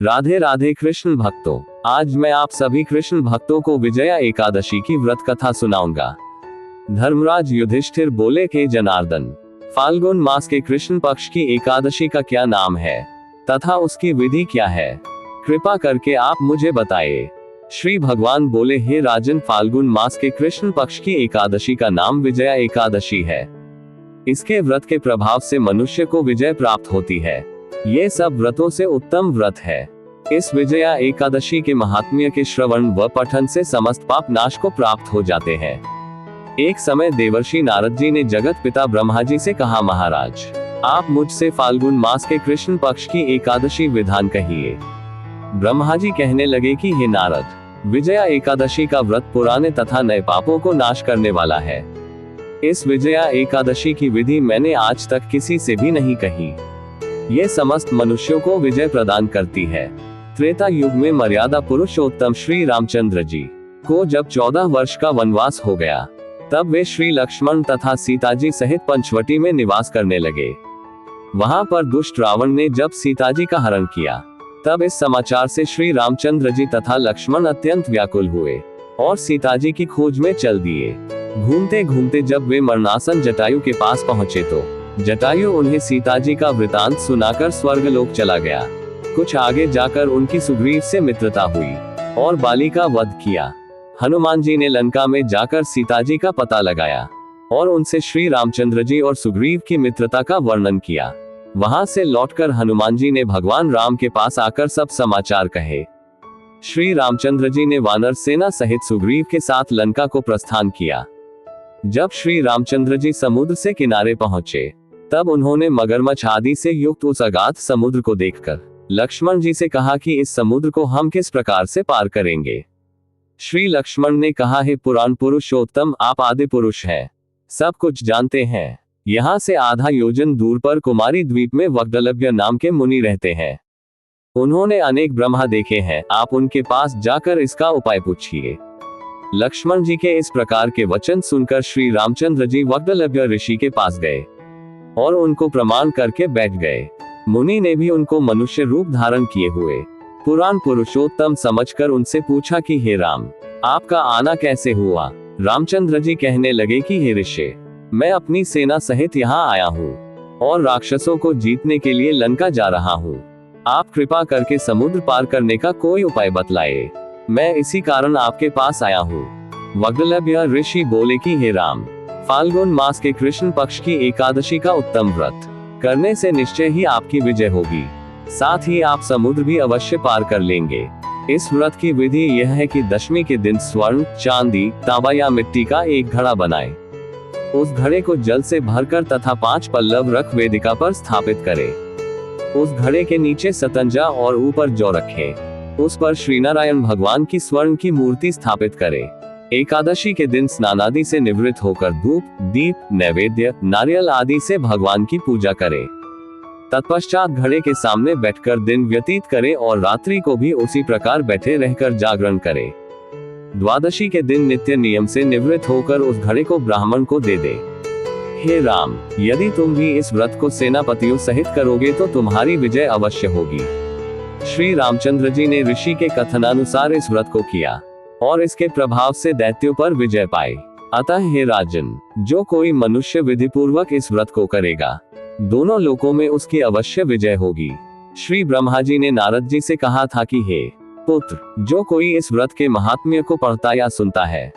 राधे राधे कृष्ण भक्तों, आज मैं आप सभी कृष्ण भक्तों को विजया एकादशी की व्रत कथा सुनाऊंगा। धर्मराज युधिष्ठिर बोले के जनार्दन, फाल्गुन मास के कृष्ण पक्ष की एकादशी का क्या नाम है तथा उसकी विधि क्या है, कृपा करके आप मुझे बताइए। श्री भगवान बोले, हे राजन, फाल्गुन मास के कृष्ण पक्ष की एकादशी का नाम विजया एकादशी है। इसके व्रत के प्रभाव से मनुष्य को विजय प्राप्त होती है। ये सब व्रतों से उत्तम व्रत है। इस विजया एकादशी के महात्म्य के श्रवण व पठन से समस्त पाप नाश को प्राप्त हो जाते हैं। एक समय देवर्षि नारद जी ने जगत पिता ब्रह्मा जी से कहा, महाराज, आप मुझसे फाल्गुन मास के कृष्ण पक्ष की एकादशी विधान कहिए। ब्रह्मा जी कहने लगे कि हे नारद, विजया एकादशी का व्रत पुराने तथा नए पापों को नाश करने वाला है। इस विजया एकादशी की विधि मैंने आज तक किसी से भी नहीं कही। ये समस्त मनुष्यों को विजय प्रदान करती है। त्रेता युग में मर्यादा पुरुषोत्तम श्री रामचंद्र जी को जब 14 वर्ष का वनवास हो गया, तब वे श्री लक्ष्मण तथा सीता जी सहित पंचवटी में निवास करने लगे। वहां पर दुष्ट रावण ने जब सीता जी का हरण किया, तब इस समाचार से श्री रामचंद्र जी तथा लक्ष्मण अत्यंत व्याकुल हुए और सीता जी की खोज में चल दिए। घूमते घूमते जब वे मरणासन जटायु के पास पहुंचे तो जटायु उन्हें सीता जी का वृतांत सुनाकर स्वर्गलोक चला गया। कुछ आगे जाकर उनकी सुग्रीव से मित्रता हुई और बाली का वध किया। हनुमान जी ने लंका में जाकर सीता जी का पता लगाया और उनसे श्री रामचंद्र जी और सुग्रीव की मित्रता का वर्णन किया। वहां से लौटकर हनुमान जी ने भगवान राम के पास आकर सब समाचार कहे। श्री रामचंद्र जी ने वानर सेना सहित सुग्रीव के साथ लंका को प्रस्थान किया। जब श्री रामचंद्र जी समुद्र से किनारे पहुंचे, तब उन्होंने मगरमच्छ आदि से युक्त उस अगाध समुद्र को देखकर लक्ष्मण जी से कहा कि इस समुद्र को हम किस प्रकार से पार करेंगे। श्री लक्ष्मण ने कहा, हे पुराण पुरुषोत्तम, आप आदि पुरुष हैं, सब कुछ जानते हैं। यहाँ से आधा योजन दूर पर कुमारी द्वीप में वग्दलभ्य नाम के मुनि रहते हैं। उन्होंने अनेक ब्रह्मा देखे हैं, आप उनके पास जाकर इसका उपाय पूछिए। लक्ष्मण जी के इस प्रकार के वचन सुनकर श्री रामचंद्र जी वग्दलभ्य ऋषि के पास गए और उनको प्रणाम करके बैठ गए। मुनि ने भी उनको मनुष्य रूप धारण किए हुए पुराण पुरुषोत्तम समझकर उनसे पूछा कि हे राम, आपका आना कैसे हुआ। रामचंद्र जी कहने लगे कि हे ऋषि, मैं अपनी सेना सहित यहाँ आया हूँ और राक्षसों को जीतने के लिए लंका जा रहा हूँ। आप कृपा करके समुद्र पार करने का कोई उपाय बतलाए, मैं इसी कारण आपके पास आया हूँ। वग्दलभ्य ऋषि बोले कि हे राम, फाल्गुन मास के कृष्ण पक्ष की एकादशी का उत्तम व्रत करने से निश्चय ही आपकी विजय होगी, साथ ही आप समुद्र भी अवश्य पार कर लेंगे। इस व्रत की विधि यह है कि दशमी के दिन स्वर्ण, चांदी, तांबा या मिट्टी का एक घड़ा बनाएं। उस घड़े को जल से भरकर तथा 5 पल्लव रख वेदिका पर स्थापित करें। उस घड़े के नीचे सतंजा और ऊपर जौ रखें। उस पर श्रीनारायण भगवान की स्वर्ण की मूर्ति स्थापित करें। एकादशी के दिन स्नानादि से निवृत्त होकर धूप, दीप, नैवेद्य, नारियल आदि से भगवान की पूजा करें। तत्पश्चात घड़े के सामने बैठकर दिन व्यतीत करें और रात्रि को भी उसी प्रकार बैठे रहकर जागरण करें। द्वादशी के दिन नित्य नियम से निवृत्त होकर उस घड़े को ब्राह्मण को दे दे। हे राम, यदि तुम भी इस व्रत को सेनापतियों सहित करोगे तो तुम्हारी विजय अवश्य होगी। श्री रामचंद्र जी ने ऋषि के कथनानुसार इस व्रत को किया और इसके प्रभाव से दैत्यों पर विजय पाई। अतः हे राजन, जो कोई मनुष्य विधि पूर्वक इस व्रत को करेगा, दोनों लोकों में उसकी अवश्य विजय होगी। श्री ब्रह्मा जी ने नारद जी से कहा था कि हे पुत्र, जो कोई इस व्रत के महात्म्य को पढ़ता या सुनता है,